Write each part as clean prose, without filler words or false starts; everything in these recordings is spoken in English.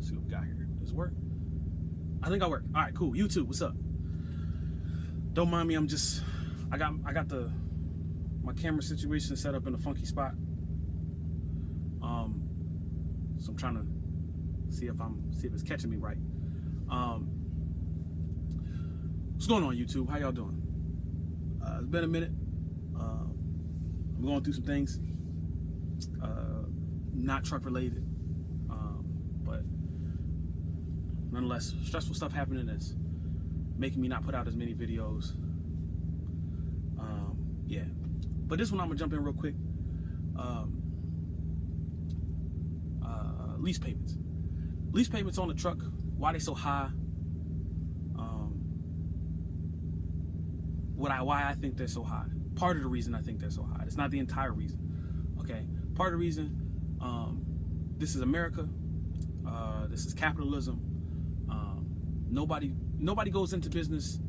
see what we got here. Does it work? I think I work. All right, cool. YouTube, what's up? Don't mind me. I got my camera situation set up in a funky spot. So I'm trying to see if it's catching me right. What's going on, YouTube? How y'all doing? It's been a minute. I'm going through some things, not truck related, but nonetheless, stressful stuff happening that's making me not put out as many videos. Yeah, but this one I'm gonna jump in real quick. Lease payments. Lease payments on the truck, why they so high? Why I think they're so high. Part of the reason I think they're so high. It's not the entire reason. Okay, part of the reason. This is America. This is capitalism. Nobody goes into business,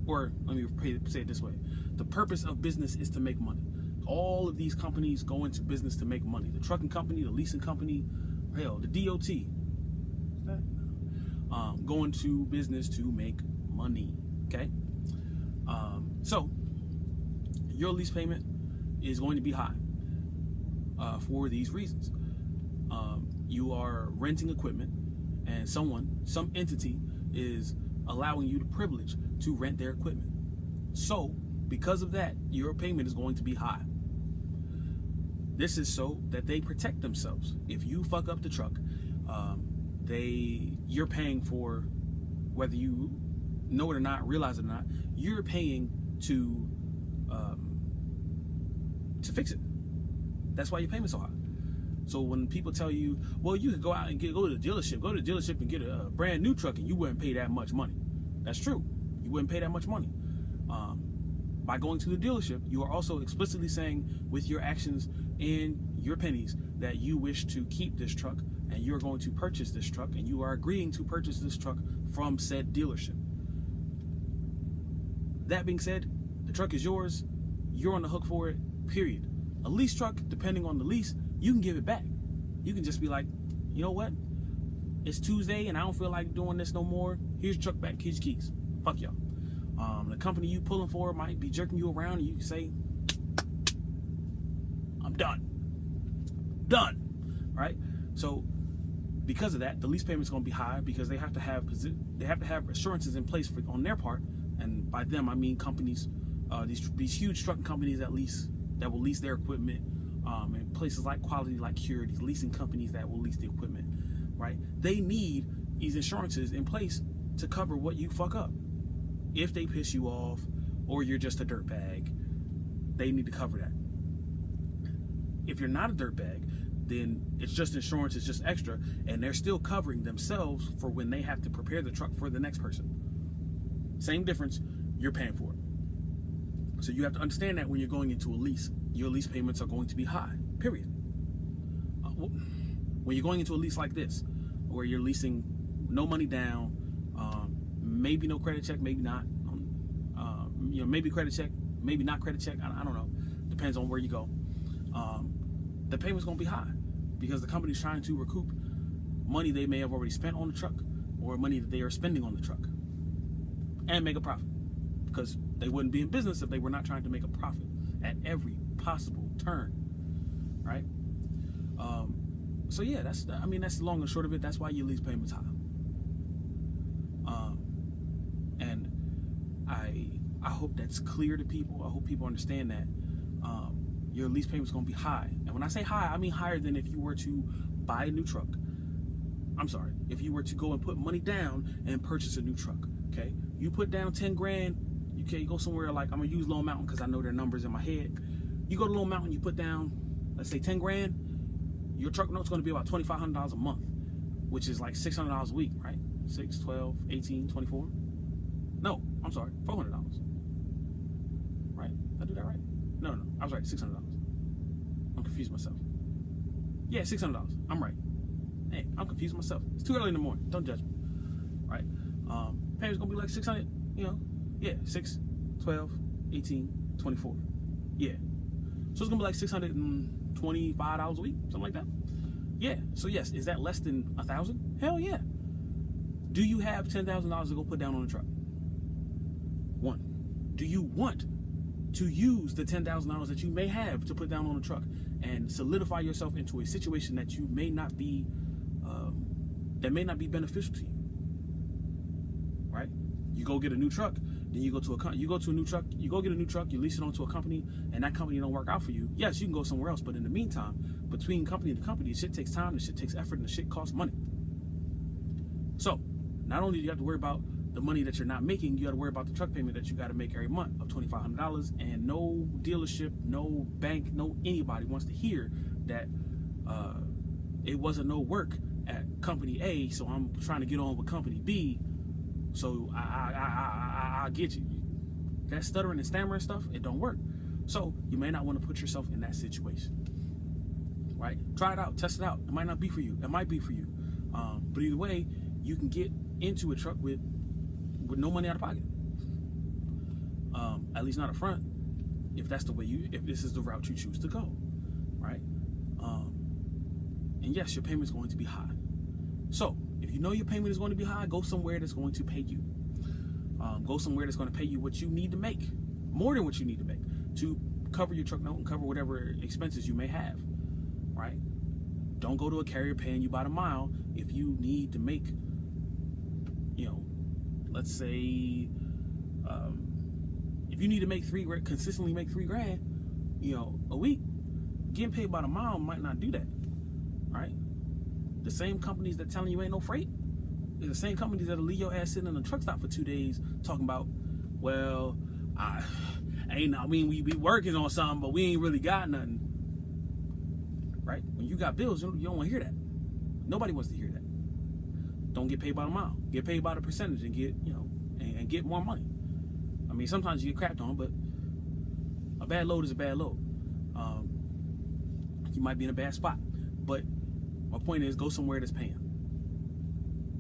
or let me say it this way: the purpose of business is to make money. All of these companies go into business to make money. The trucking company, the leasing company, hell, the DOT. Go into business to make money. Okay. So your lease payment is going to be high for these reasons. You are renting equipment, and some entity is allowing you the privilege to rent their equipment. So because of that, your payment is going to be high. This is so that they protect themselves. If you fuck up the truck, you're paying for, whether you know it or not, realize it or not, you're paying to fix it. That's why your payment's so high. So when people tell you, well, you could go out and go to the dealership and get a brand new truck and you wouldn't pay that much money. That's true. You wouldn't pay that much money. By going to the dealership, you are also explicitly saying with your actions and your pennies that you wish to keep this truck and you're going to purchase this truck and you are agreeing to purchase this truck from said dealership. That being said, the truck is yours. You're on the hook for it, period. A lease truck, depending on the lease, you can give it back. You can just be like, you know what? It's Tuesday and I don't feel like doing this no more. Here's your truck back, here's your keys. Fuck y'all. The company you pulling for might be jerking you around and you can say, I'm done. Done. Right? So because of that, the lease payment's gonna be high because they have to have assurances in place on their part. And by them, I mean companies, these huge trucking companies that will lease their equipment, and places like Quality, like Cure, these leasing companies that will lease the equipment, right? They need these insurances in place to cover what you fuck up. If they piss you off, or you're just a dirtbag, they need to cover that. If you're not a dirtbag, then it's just insurance, it's just extra, and they're still covering themselves for when they have to prepare the truck for the next person. Same difference, you're paying for it. So you have to understand that when you're going into a lease, your lease payments are going to be high, period. When you're going into a lease like this, where you're leasing no money down, maybe no credit check, maybe not, maybe credit check, maybe not credit check, I don't know, depends on where you go. The payment's gonna be high because the company's trying to recoup money they may have already spent on the truck or money that they are spending on the truck and make a profit, because they wouldn't be in business if they were not trying to make a profit at every possible turn, right? So yeah, that's the long and short of it. That's why your lease payment's high. And I hope that's clear to people. I hope people understand that your lease payment's gonna be high. And when I say high, I mean higher than if you were to buy a new truck. I'm sorry, if you were to go and put money down and purchase a new truck. Okay, you put down 10 grand. You go somewhere like, I'm gonna use Lone Mountain because I know their numbers in my head. You go to Lone Mountain, you put down, let's say 10 grand. Your truck note's gonna be about $2,500 a month, which is like $600 a week, right? 6, 12, 18, 24. No, I'm sorry, $400. Right? Did I do that right? No, I was right, $600. I'm confused myself. Yeah, $600. I'm right. Hey, I'm confused myself. It's too early in the morning. Don't judge me. Right? Payment's gonna be like 600, yeah, 6, 12, 18, 24. Yeah. So it's gonna be like $625 a week, something like that. Yeah. So yes, is that less than $1,000? Hell yeah. Do you have $10,000 to go put down on the truck? One. Do you want to use the $10,000 that you may have to put down on the truck and solidify yourself into a situation that you may not be, that may not be beneficial to you? Right? You go get a new truck, then you go to a new truck, you go get a new truck, you lease it onto a company, and that company don't work out for you. Yes, you can go somewhere else, but in the meantime, between company to company, shit takes time, the shit takes effort, and the shit costs money. So, not only do you have to worry about the money that you're not making, you got to worry about the truck payment that you got to make every month of $2,500, and no dealership, no bank, no anybody wants to hear that it wasn't no work at company A, so I'm trying to get on with company B. So I get you. That stuttering and stammering stuff, it don't work. So you may not want to put yourself in that situation, right? Try it out, test it out. It might not be for you. It might be for you. But either way, you can get into a truck with no money out of pocket. At least not up front, if that's the way if this is the route you choose to go, right? And yes, your payment is going to be high. So if you know your payment is going to be high, go somewhere that's going to pay you. Go somewhere that's going to pay you what you need to make, more than what you need to make, to cover your truck note and cover whatever expenses you may have, right? Don't go to a carrier paying you by the mile if you need to make, let's say, if you need to make consistently make $3,000, a week, getting paid by the mile might not do that, right? The same companies that telling you ain't no freight is the same companies that'll leave your ass sitting in a truck stop for 2 days talking about, well, we working on something, but we ain't really got nothing, right? When you got bills, you don't want to hear that. Nobody wants to hear that. Don't get paid by the mile. Get paid by the percentage and get, and get more money. I mean, sometimes you get crapped on, but a bad load is a bad load. You might be in a bad spot, but my point is, go somewhere that's paying.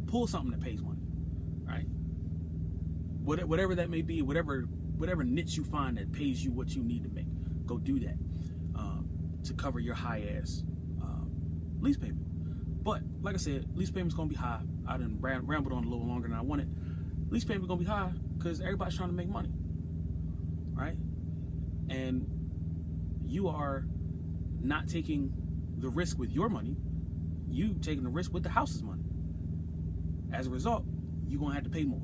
Pull something that pays money, right? Whatever that may be, whatever niche you find that pays you what you need to make, go do that to cover your high ass lease payment. But like I said, lease payment's gonna be high. I done rambled on a little longer than I wanted. Lease payment's gonna be high because everybody's trying to make money, right? And you are not taking the risk with your money. You taking the risk with the house's money. As a result, you're gonna have to pay more.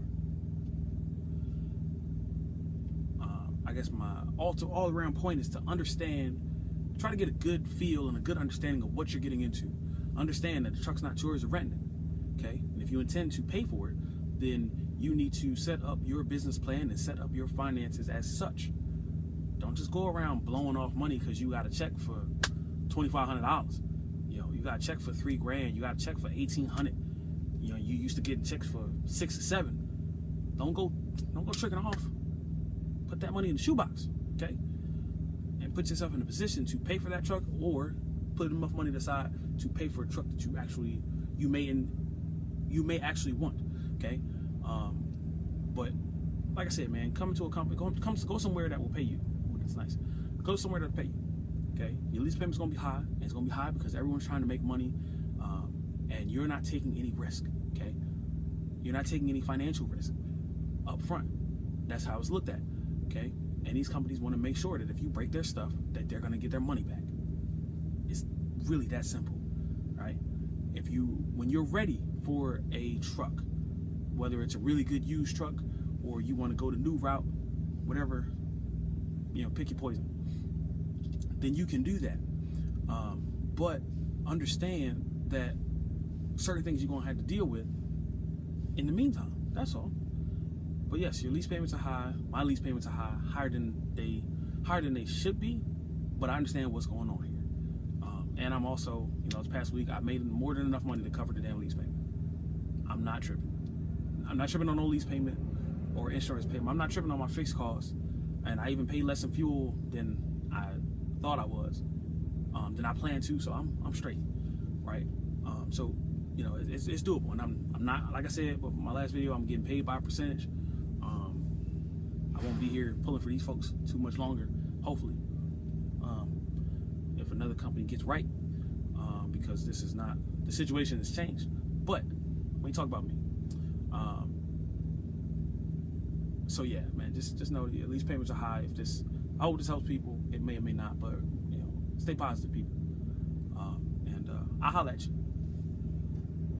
I guess my all around point is to understand, try to get a good feel and a good understanding of what you're getting into. Understand that the truck's not yours, you're renting it, okay? And if you intend to pay for it, then you need to set up your business plan and set up your finances as such. Don't just go around blowing off money because you got a check for $2,500. You got a check for $3,000. You got a check for $1,800. You used to get checks for $6,000 or $7,000. Don't go tricking off. Put that money in the shoebox, okay? And put yourself in a position to pay for that truck, or put enough money aside to pay for a truck that you may actually want, okay? But like I said, man, come to a company, go somewhere that will pay you. Ooh, that's nice. Go somewhere that'll pay you. Okay, your lease payment's gonna be high, and it's gonna be high because everyone's trying to make money, and you're not taking any risk. Okay, you're not taking any financial risk up front. That's how it's looked at. Okay, and these companies want to make sure that if you break their stuff, that they're gonna get their money back. It's really that simple, right? When you're ready for a truck, whether it's a really good used truck or you want to go the new route, whatever, pick your poison, then you can do that. But understand that certain things you're going to have to deal with in the meantime. That's all. But yes, your lease payments are high. My lease payments are high, higher than they should be. But I understand what's going on here. And I'm also, this past week, I made more than enough money to cover the damn lease payment. I'm not tripping. I'm not tripping on no lease payment or insurance payment. I'm not tripping on my fixed costs. And I even paid less in fuel than I thought I was, than I planned to. So I'm straight, right? So it's doable. And I'm not, like I said, but my last video, I'm getting paid by a percentage. I won't be here pulling for these folks too much longer. Hopefully, if another company gets right, because this is not, the situation has changed. But when you talk about me, so yeah, man, just know that your lease payments are high. I hope this helps people. It may or may not, but stay positive, people. And I'll holler at you.